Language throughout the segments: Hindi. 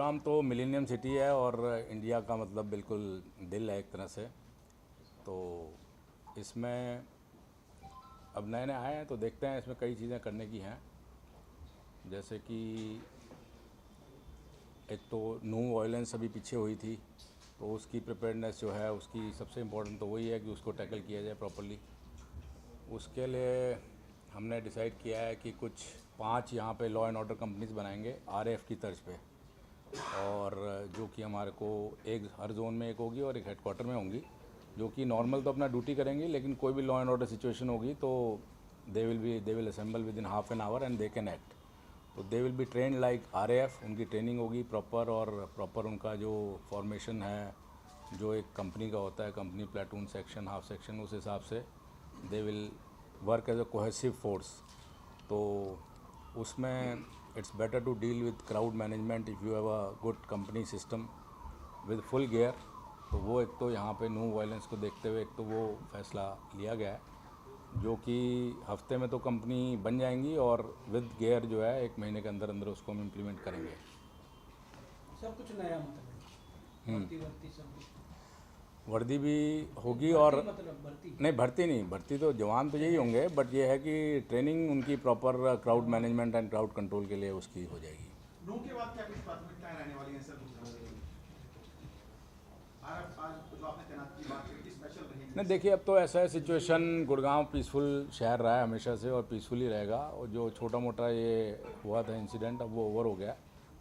गुड़गांव तो मिलेनियम सिटी है और इंडिया का मतलब बिल्कुल दिल है एक तरह से। तो इसमें अब नए नए आए हैं तो देखते हैं, इसमें कई चीज़ें करने की हैं। जैसे कि एक तो न्यू वायलेंस अभी पीछे हुई थी, तो उसकी प्रिपेयर्डनेस जो है उसकी सबसे इम्पोर्टेंट तो वही है कि उसको टैकल किया जाए प्रॉपर्ली। उसके लिए हमने डिसाइड किया है कि कुछ 5 यहाँ पे लॉ एंड ऑर्डर कंपनीज बनाएंगे आरएएफ की तर्ज पे, और जो कि हमारे को एक हर जोन में एक होगी और एक हेडक्वार्टर में होंगी, जो कि नॉर्मल तो अपना ड्यूटी करेंगी, लेकिन कोई भी लॉ एंड ऑर्डर सिचुएशन होगी तो they will assemble within half an hour and they can act. तो they will be trained like RAF, उनकी ट्रेनिंग होगी प्रॉपर, और प्रॉपर उनका जो फॉर्मेशन है जो एक कंपनी का होता है, company platoon section half section, उस हिसाब से they will work as a cohesive force. तो उसमें it's better to deal with crowd management if you have a good company system with full gear. तो वो एक तो यहाँ पे न्यू वायलेंस को देखते हुए एक तो वो फैसला लिया गया है, जो कि हफ्ते में तो कंपनी बन जाएंगी और विद गियर जो है 1 महीने के अंदर अंदर उसको हम इम्प्लीमेंट करेंगे। सब कुछ नया मतलब भर्ती सब कुछ वर्दी भी होगी और मतलब भर्ती नहीं, भर्ती तो जवान तो यही होंगे, बट ये है कि ट्रेनिंग उनकी proper crowd management and crowd control के लिए उसकी हो जाएगी। नू के बाद क्या कुछ प्राथमिकताएं रहने वाली हैं सर? आज जो आपने तैनात की बात की स्पेशल रहेगी? नहीं, देखिए अब तो ऐसा है सिचुएशन, गुड़गांव पीसफुल शहर रहा है हमेशा से और पीसफुल ही रहेगा, और जो छोटा मोटा ये हुआ था इंसिडेंट अब वो ओवर हो गया।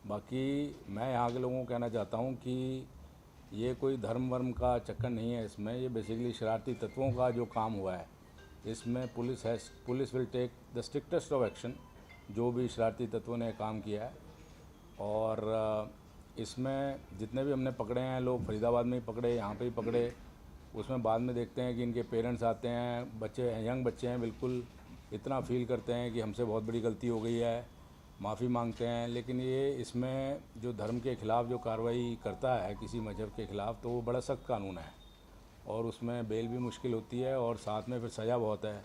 बाकी मैं यहाँ के लोगों को कहना चाहता हूँ कि ये कोई धर्म वर्म का चक्कर नहीं है इसमें, ये बेसिकली शरारती तत्वों का जो काम हुआ है। इसमें police will take the strictest of action जो भी शरारती तत्वों ने काम किया है। और इसमें जितने भी हमने पकड़े हैं लोग, फरीदाबाद में ही पकड़े, यहाँ पे ही पकड़े, उसमें बाद में देखते हैं कि इनके पेरेंट्स आते हैं, बच्चे हैं, यंग बच्चे हैं, बिल्कुल इतना फील करते हैं कि हमसे बहुत बड़ी गलती हो गई है, माफ़ी मांगते हैं। लेकिन ये इसमें जो धर्म के ख़िलाफ़ जो कार्रवाई करता है किसी मजहब के ख़िलाफ़, तो वो बड़ा सख्त कानून है और उसमें बेल भी मुश्किल होती है और साथ में फिर सज़ा बहुत है।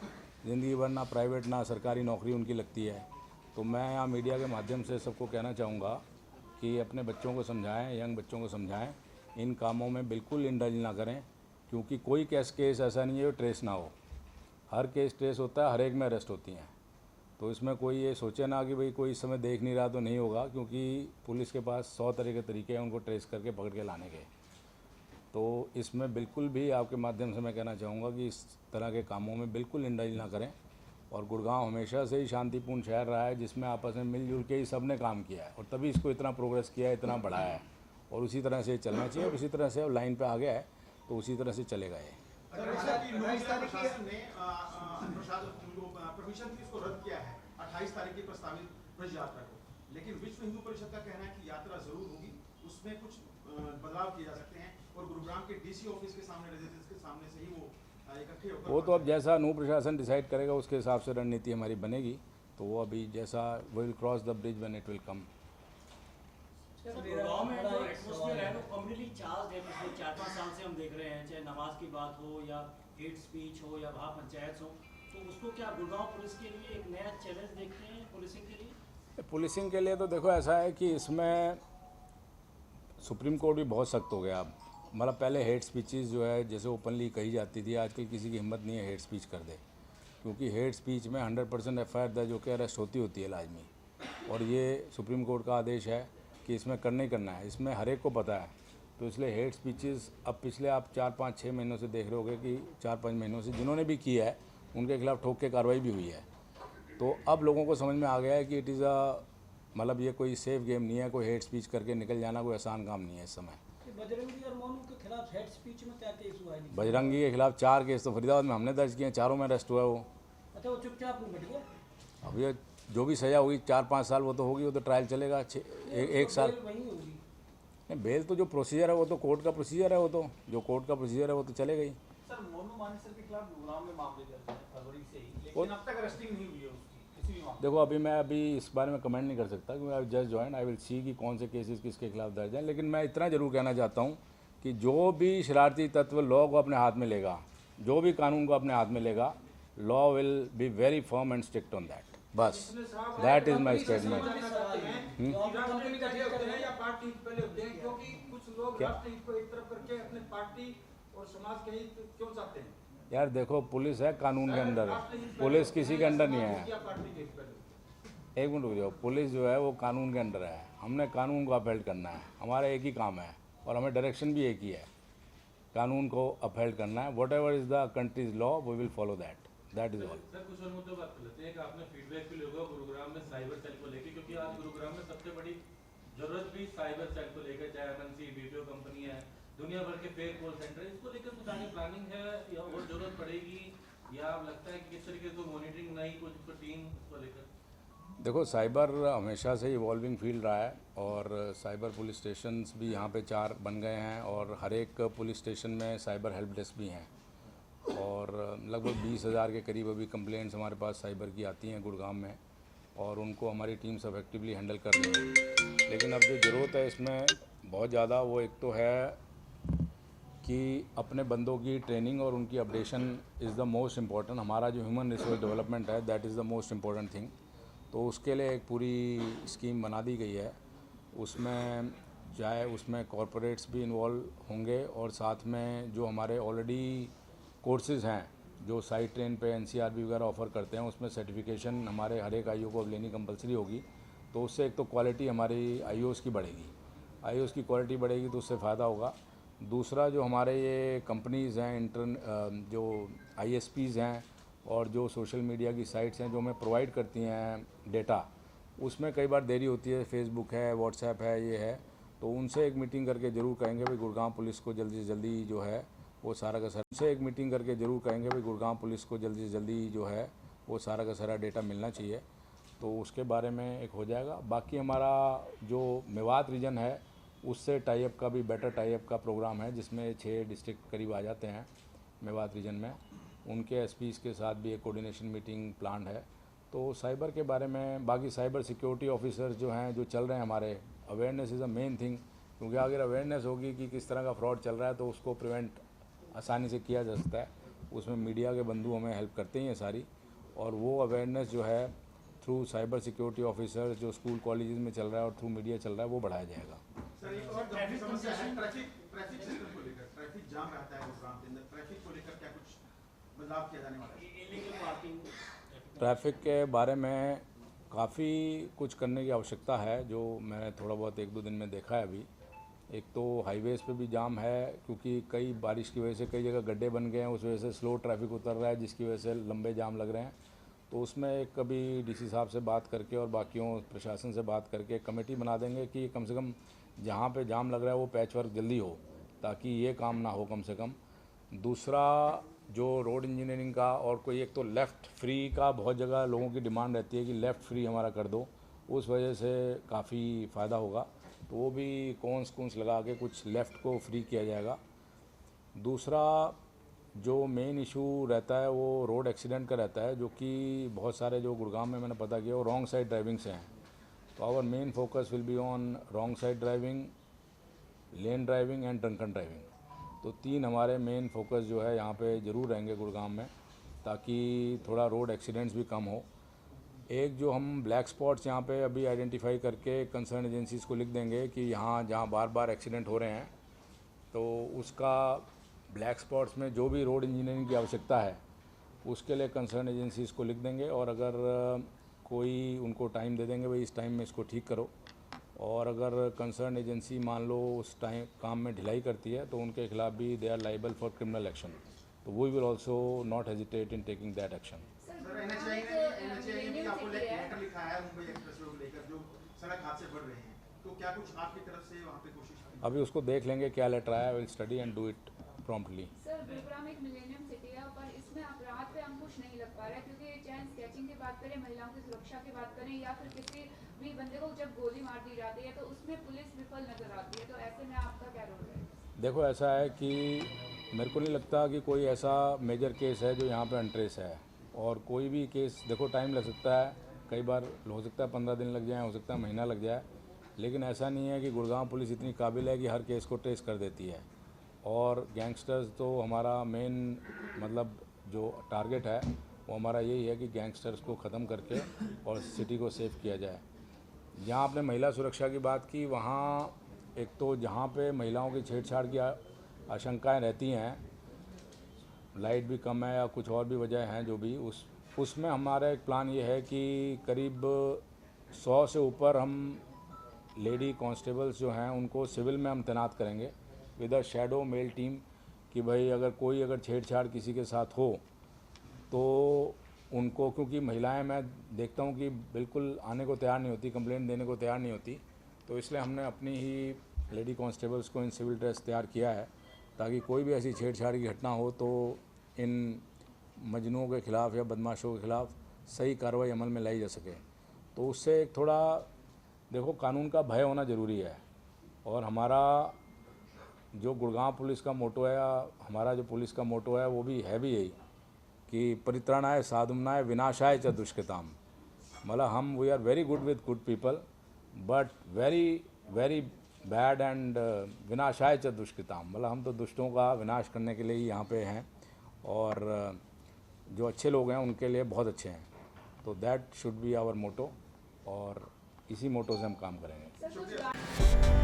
ज़िंदगी भर ना प्राइवेट ना सरकारी नौकरी उनकी लगती है। तो मैं यहाँ मीडिया के माध्यम से सबको कहना चाहूँगा कि अपने बच्चों को समझाएं, यंग बच्चों को समझाएं, इन कामों में बिल्कुल इंडल्ज ना करें, क्योंकि कोई केस ऐसा नहीं है जो ट्रेस ना हो। हर केस ट्रेस होता है, हर एक में अरेस्ट होती हैं। तो इसमें कोई ये सोचे ना कि भाई कोई इस समय देख नहीं रहा तो नहीं होगा, क्योंकि पुलिस के पास 100 तरह के तरीके हैं उनको ट्रेस करके पकड़ के लाने के। तो इसमें बिल्कुल भी आपके माध्यम से मैं कहना चाहूँगा कि इस तरह के कामों में बिल्कुल इंडल्ज ना करें। और गुड़गांव हमेशा से ही शांतिपूर्ण शहर रहा है, जिसमें आपस में मिलजुल के ही सब ने काम किया है और तभी इसको इतना प्रोग्रेस किया है, इतना बढ़ाया है, और उसी तरह से चलना चाहिए। और उसी तरह से अब लाइन पे आ गया है तो उसी तरह से चलेगा ये। परमिशन थी, उसको रद्द किया है 28 तारीख की प्रस्तावित ब्रज यात्रा को, लेकिन विश्व हिंदू परिषद का कहना है कि यात्रा जरूर होगी, उसमें कुछ बदलाव किए जा सकते हैं और गुरुग्राम के डीसी ऑफिस के सामने, रेजिडेंस के सामने से ही वो इकट्ठे होकर, वो तो अब जैसा नू प्रशासन डिसाइड करेगा उसके हिसाब से रणनीति हमारी बनेगी। तो वो अभी जैसा will cross the bridge when it will come. Gurgaon में जो एटमॉस्फेयर है वो कम्युनिटी चार्ज है। पिछले 4-5 साल से हम देख रहे हैं, चाहे नमाज की बात हो या हेट स्पीच हो या वहाँ पंचायत हो, तो उसको क्या गुड़गांव पुलिस के लिए एक नया चैलेंज देखते हैं पुलिसिंग के लिए? पुलिसिंग के लिए तो देखो ऐसा है कि इसमें सुप्रीम कोर्ट भी बहुत सख्त हो गया अब। मतलब पहले हेट स्पीचेस जो है जैसे ओपनली कही जाती थी, आजकल किसी की हिम्मत नहीं है हेट स्पीच कर दे, क्योंकि हेट स्पीच में 100% एफआईआर दर्ज होकर अरेस्ट होती है लाजमी। और ये सुप्रीम कोर्ट का आदेश है कि इसमें करना ही करना है, इसमें हर एक को पता है। तो इसलिए हेट स्पीचेस अब पिछले आप 4-5-6 महीनों से देख रहे होगे कि 4-5 महीनों से जिन्होंने भी किया है उनके खिलाफ ठोक के कार्रवाई भी हुई है। तो अब लोगों को समझ में आ गया है कि इट इज़ मतलब ये कोई सेफ गेम नहीं है, कोई हेट स्पीच करके निकल जाना कोई आसान काम नहीं है इस समय। बजरंगी और मोनू के खिलाफ हेट स्पीच में क्या केस हुआ है? बजरंगी के खिलाफ 4 केस तो फरीदाबाद में हमने दर्ज किए हैं, चारों में अरेस्ट हुआ है वो। अच्छा, वो चुपचाप बैठ गया? अब ये जो भी सज़ा होगी 4-5 साल वो तो होगी, वो तो ट्रायल चलेगा 1 साल। वहीं होगी नहीं, बेल तो जो प्रोसीजर है वो तो कोर्ट का प्रोसीजर है, वो तो जो कोर्ट का प्रोसीजर है वो तो चलेगा ही। सर मोनू मानेसर के खिलाफ गुड़गांव में मामले दर्ज हैं फरवरी से ही, लेकिन अब तक अरेस्टिंग नहीं हुई है उसकी किसी भी मामले। देखो अभी मैं इस बारे में कमेंट नहीं कर सकता, क्योंकि I just join, I will see कि कौन से केसेस किसके खिलाफ दर्ज हैं। लेकिन मैं इतना ज़रूर कहना चाहता हूँ कि जो भी शरारती तत्व लॉ को अपने हाथ में लेगा, जो भी कानून को अपने हाथ में लेगा, law will be very firm and strict on that. बस that is my statement. Company का ठेके होते हैं या पार्टी हित पहले होते हैं, क्योंकि कुछ लोग क्या? राष्ट्र हित को एक तरफ करके अपने पार्टी और समाज के हित क्यों चाहते हैं? यार देखो, पुलिस है कानून के अंडर, पुलिस किसी के अंडर नहीं है। या पार्टी के हित पहले होते हैं? एक मिनट रुक जाओ, पुलिस जो है वो कानून के अंडर है, हमने कानून को अपहेल्ड करना है, हमारा एक ही काम है और हमें डायरेक्शन भी एक ही है, कानून को अपहेल्ड करना है। Whatever is the country's law we will follow that is all. Sir कुछ और मुद्दों बात कर लेते हैं कि आपने फीडबैक भी लिया गुरुग्राम में साइबर सेल को लेकर, क्योंकि आज गुरुग्राम में सबसे बड़ी जरूरत भी साइबर सेल को लेकर, चाहे एमएनसी बीपीओ कंपनी है, दुनिया भर के फेक कॉल सेंटर, इसको लेकर कुछ आगे प्लानिंग है या और जरूरत पड़ेगी, या लगता है कि किस तरीके से मॉनिटरिंग नहीं कुछ टीम को लेकर? देखो, साइबर हमेशा से इवॉल्विंग फील्ड रहा है और साइबर पुलिस स्टेशंस भी यहाँ पे 4 बन गए हैं और हर एक पुलिस स्टेशन में साइबर हेल्प डेस्क भी हैं और लगभग 20,000 के करीब अभी कंप्लेंट्स हमारे पास साइबर की आती हैं गुड़गांव में और उनको हमारी टीम्स इफेक्टिवली हैंडल कर रही हैं। लेकिन अब जो ज़रूरत है इसमें बहुत ज़्यादा, वो एक तो है कि अपने बंदों की ट्रेनिंग और उनकी updation is the most important. हमारा जो ह्यूमन रिसोर्स डेवलपमेंट है that is the most important thing. तो उसके लिए एक पूरी स्कीम बना दी गई है, उसमें चाहे उसमें कॉरपोरेट्स भी इन्वॉल्व होंगे और साथ में जो हमारे ऑलरेडी कोर्सेज़ हैं जो साइड ट्रेन पे एनसीआरबी वगैरह ऑफ़र करते हैं, उसमें सर्टिफिकेशन हमारे हर एक आईओ को अब लेनी कंपलसरी होगी। तो उससे एक तो क्वालिटी हमारी आईओज़ की बढ़ेगी, आईओज़ की क्वालिटी बढ़ेगी तो उससे फ़ायदा होगा। दूसरा, जो हमारे ये कंपनीज़ हैं जो आईएसपीज़ हैं और जो सोशल मीडिया की साइट्स हैं जो हमें प्रोवाइड करती हैं डेटा, उसमें कई बार देरी होती है, फेसबुक है, व्हाट्सएप है, ये है, तो उनसे एक मीटिंग करके ज़रूर कहेंगे भाई गुड़गांव पुलिस को जल्दी से जल्दी जो है वो सारा का सारा, उनसे एक मीटिंग करके ज़रूर कहेंगे भाई गुड़गांव पुलिस को जल्दी से जल्दी जो है वो सारा का सारा डेटा मिलना चाहिए। तो उसके बारे में एक हो जाएगा। बाकी हमारा जो मेवात रीजन है उससे टाई अप का भी, बेटर टाई अप का प्रोग्राम है जिसमें 6 डिस्ट्रिक्ट करीब आ जाते हैं मेवात रीजन में, उनके एसपीज़ के साथ भी एक कोऑर्डिनेशन मीटिंग प्लान है। तो साइबर के बारे में, बाकी साइबर सिक्योरिटी ऑफिसर्स जो हैं जो चल रहे हैं हमारे, awareness is a main thing, क्योंकि अगर अवेयरनेस होगी कि किस तरह का फ्रॉड चल रहा है तो उसको प्रिवेंट आसानी से किया जा सकता है। उसमें मीडिया के बंधु हमें हेल्प करते ही हैं सारी, और वो अवेयरनेस जो है थ्रू साइबर सिक्योरिटी ऑफिसर्स जो स्कूल कॉलेजेस में चल रहा है और थ्रू मीडिया चल रहा है वो बढ़ाया जाएगा। सर एक और गंभीर समस्या है ट्रैफिक सिस्टम को लेकर, ट्रैफिक जाम रहता है गुरुग्राम के अंदर, ट्रैफिक को लेकर क्या कुछ बदलाव किया जाने वाला है? इलीगल पार्किंग, ट्रैफिक के बारे में काफ़ी कुछ करने की आवश्यकता है, जो मैंने थोड़ा बहुत 1-2 दिन में देखा है अभी। एक तो हाईवेज़ पे भी जाम है क्योंकि कई बारिश की वजह से कई जगह गड्ढे बन गए हैं, उस वजह से स्लो ट्रैफिक उतर रहा है जिसकी वजह से लंबे जाम लग रहे हैं। तो उसमें एक कभी डीसी साहब से बात करके और बाकियों प्रशासन से बात करके एक कमेटी बना देंगे कि कम से कम जहाँ पे जाम लग रहा है वो पैच वर्क जल्दी हो, ताकि ये काम ना हो कम से कम। दूसरा, जो रोड इंजीनियरिंग का और कोई एक तो लेफ़्ट फ्री का बहुत जगह लोगों की डिमांड रहती है कि लेफ़्ट फ्री हमारा कर दो, उस वजह से काफ़ी फ़ायदा होगा। तो वो भी कॉन्स लगा के कुछ लेफ़्ट को फ्री किया जाएगा। दूसरा जो मेन इशू रहता है वो रोड एक्सीडेंट का रहता है, जो कि बहुत सारे जो गुड़गांव में मैंने पता किया वो रॉन्ग साइड ड्राइविंग से हैं। तो our main focus will be on wrong side driving, lane driving and drunken driving. तो 3 हमारे मेन फोकस जो है यहाँ पे ज़रूर रहेंगे गुड़गांव में, ताकि थोड़ा रोड एक्सीडेंट्स भी कम हो। एक जो हम ब्लैक स्पॉट्स यहाँ पे अभी आइडेंटिफाई करके कंसर्न एजेंसीज़ को लिख देंगे कि यहाँ जहाँ बार बार एक्सीडेंट हो रहे हैं, तो उसका ब्लैक स्पॉट्स में जो भी रोड इंजीनियरिंग की आवश्यकता है उसके लिए कंसर्न एजेंसीज़ को लिख देंगे, और अगर कोई उनको टाइम दे देंगे भाई इस टाइम में इसको ठीक करो, और अगर कंसर्न एजेंसी मान लो उस टाइम काम में ढिलाई करती है तो उनके खिलाफ भी they are liable for criminal action. तो we will also not hesitate in taking that action. Sir NHAI ने भी आपको लेटर लिखा है मुंबई एक्सप्रेसवे को लेकर, जो सड़क हादसे बढ़ रहे हैं, तो क्या कुछ आपकी तरफ से वहाँ पे कोशिश की? अभी उसको देख लेंगे क्या लेटर आया, will study and do it promptly. Sir Gurugram एक मिलेनियम सिटी है, पर इसमें अपराध पे अंकुश नहीं लग पा रहा है, क्योंकि चाहे स्केचिंग की बात करें, महिलाओं की सुरक्षा की बात करें, या फिर किसी भी बंदे को जब गोली मार दी जाती है तो उसमें पुलिस विफल नजर आती है। तो ऐसे में आपका क्या रोल है? देखो, ऐसा है कि मेरे को नहीं लगता कि कोई ऐसा मेजर केस है जो यहाँ पे अनट्रेस है, और कोई भी केस देखो टाइम लग सकता है, कई बार हो सकता है 15 दिन लग जाए, हो सकता है महीना लग जाए, लेकिन ऐसा नहीं है कि गुड़गांव पुलिस इतनी काबिल है कि हर केस को ट्रेस कर देती है। और गैंगस्टर्स तो हमारा मेन मतलब जो टारगेट है वो हमारा यही है कि गैंगस्टर्स को ख़त्म करके और सिटी को सेव किया जाए। जहाँ आपने महिला सुरक्षा की बात की, वहाँ एक तो जहाँ पे महिलाओं की छेड़छाड़ की आशंकाएं रहती हैं, लाइट भी कम है या कुछ और भी वजह हैं जो भी, उसमें हमारा एक प्लान ये है कि करीब 100 से ऊपर हम लेडी कांस्टेबल्स जो हैं उनको सिविल में हम तैनात करेंगे with a shadow male team, कि भाई अगर छेड़छाड़ किसी के साथ हो तो उनको, क्योंकि महिलाएं मैं देखता हूं कि बिल्कुल आने को तैयार नहीं होती, कंप्लेंट देने को तैयार नहीं होती, तो इसलिए हमने अपनी ही लेडी कांस्टेबल्स को इन सिविल ड्रेस तैयार किया है ताकि कोई भी ऐसी छेड़छाड़ की घटना हो तो इन मजनुओं के ख़िलाफ़ या बदमाशों के ख़िलाफ़ सही कार्रवाई अमल में लाई जा सके। तो उससे एक थोड़ा देखो, कानून का भय होना ज़रूरी है। और हमारा जो गुड़गांव पुलिस का मोटो है, हमारा जो पुलिस का मोटो है वो भी यही कि परित्राणाय साधुनाय विनाशाय च दुष्कृताम। मतलब हम we are very good with good people but very very bad and विनाशाय च दुष्कृताम। मतलब हम तो दुष्टों का विनाश करने के लिए ही यहाँ पे हैं और जो अच्छे लोग हैं उनके लिए बहुत अच्छे हैं। तो that should be our motto और इसी मोटो से हम काम करेंगे। सर, कुछ